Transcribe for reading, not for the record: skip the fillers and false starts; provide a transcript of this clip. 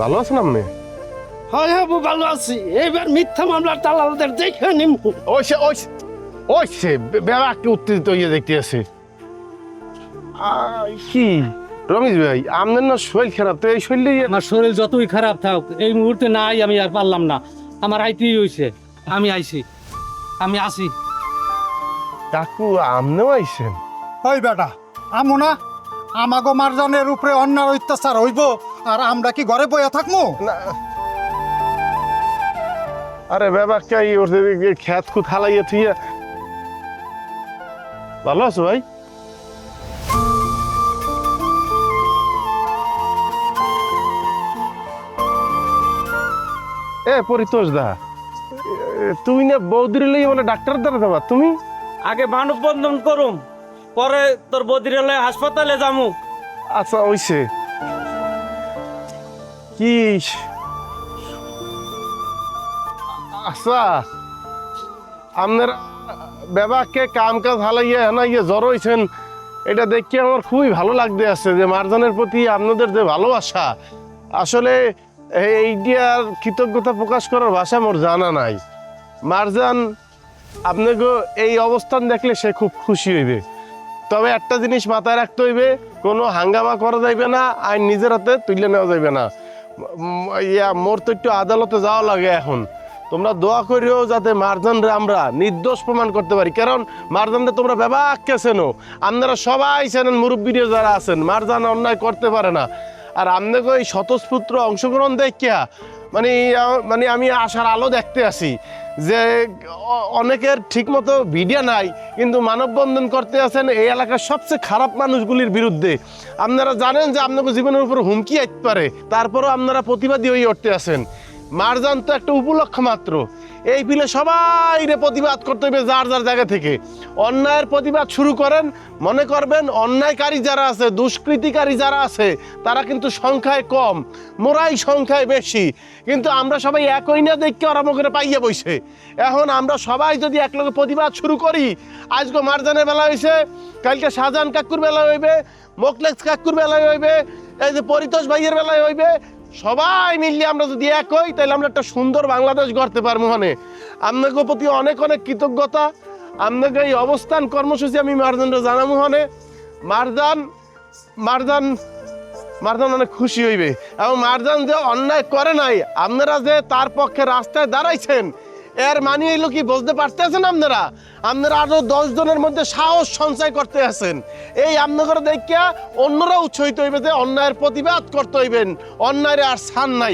ভালো আছেন আপনি? হয় হ্যাঁ ভালো আছি। এইবার মিথ্যা মামলার দালালদের দেখে নিম। ওই সে ব্যাপারকে উত্তেজিত হয়ে দেখতে আছে। কি রমেশ ভাই, আপনার না শরীর খারাপ, তো এই শরীরে আমার শরীর যতই খারাপ থাক এই মুহূর্তে নাই, আমি আর পারলাম না। আমার আইতেই হয়েছে, আমি আইছি, আমি আসি। কাকু আপনিও আইছেন? ওই বেটা আমো না, আমাগো মারজানের উপরে অন্যায় অত্যাচার হইব আর আমরা কি ঘরে বইয়া থাকবো? না, আরে ব্যাপারটা ওর খেত খুদ হালাইয়া থুইয়া। ভালো আছো ভাই? এ পরিতোষ দা, তুমি না বৌদির লই বলে ডাক্তার দ্বারা যাবা তুমি? আগে মানববন্ধন করুম, পরে তোর বদিরালে হাসপাতালে যামু। আচ্ছা ওইছে কি? আচ্ছা আপনার বেবাকে কাম কাজ হালাইয়া হানাইয়া জ্বর হয়েছেন, এটা দেখে আমার খুবই ভালো লাগতে আছে যে মারজানের প্রতি আপনাদের যে ভালোবাসা, আসলে এইটার কৃতজ্ঞতা প্রকাশ করার ভাষা মোর জানা নাই। মারজান আপনাকে এই অবস্থান দেখলে সে খুব খুশি হইবে। তবে একটা জিনিস মাথায় রাখতে হইবে, কোনো হাঙ্গামা করা যাইবে না, আইন নিজের হাতে তুলে নেওয়া যাইবে না। মোর তো একটু আদালতে যাওয়া লাগে এখন। তোমরা দোয়া করিও যাতে মারজানরে আমরা নির্দোষ প্রমাণ করতে পারি, কারণ মারজানরে তোমরা ব্যাপারকে চেনো, আপনারা সবাই চেনেন, মুরব্বীরা যারা আছেন, মারজান অন্যায় করতে পারে না। আর আপনাকে এই স্বতঃস্ফূর্ত অংশগ্রহণ দেখিয়া মানে আমি আশার আলো দেখতে আসি যে অনেকের ঠিকমতো ভিডিও নাই, কিন্তু মানববন্ধন করতে আছেন এই এলাকার সবচেয়ে খারাপ মানুষগুলির বিরুদ্ধে। আপনারা জানেন যে আপনাকে জীবনের উপর হুমকি আসতে পারে, তারপরেও আপনারা প্রতিবাদী হয়ে উঠতে আছেন। মারজান তো একটা উপলক্ষ মাত্র, এই বিলে সবাই প্রতিবাদ করতে হবে যার যার জায়গা থেকে। অন্যায়ের প্রতিবাদ শুরু করেন, মনে করবেন অন্যায়কারী যারা আছে, দুষ্কৃতিকারী যারা আছে, তারা কিন্তু সংখ্যায় কম, মোরাই সংখ্যায় বেশি। কিন্তু আমরা সবাই একই না দেখে ওরা মুখে পাইয়া বইছে। এখন আমরা সবাই যদি একলগে প্রতিবাদ শুরু করি, আজকে মারজানের বেলা হয়েছে, কালকে শাহজাহান কাকুর বেলা হইবে, মোকলেক্স কাকুর বেলায় হইবে, এই যে পরিতোষ ভাইয়ের বেলায় হইবে, সবাই মিললে আমরা যদি এক হই তাহলে আমরা একটা সুন্দর বাংলাদেশ গড়তে পারবো। মানে আপনাদের প্রতি অনেক অনেক কৃতজ্ঞতা। আপনাকে এই অবস্থান কর্মসূচি আমি মারজানরা জানাবো। মানে মারজান মারজান মারজান অনেক খুশি হইবে, এবং মারজান যে অন্যায় করে নাই, আপনারা যে তার পক্ষে রাস্তায় দাঁড়াইছেন, এর মানে হইল কি বুঝতে পারতেছেন? আপনারা আরো 10 জনের মধ্যে সাহস সঞ্চয় করতে আছেন। এই আপনাদের দেখিয়া অন্যরা উৎসাহিত হইবে যে অন্যায়ের প্রতিবাদ করতে হইবেন, অন্যায়ের আর ছাড় নাই।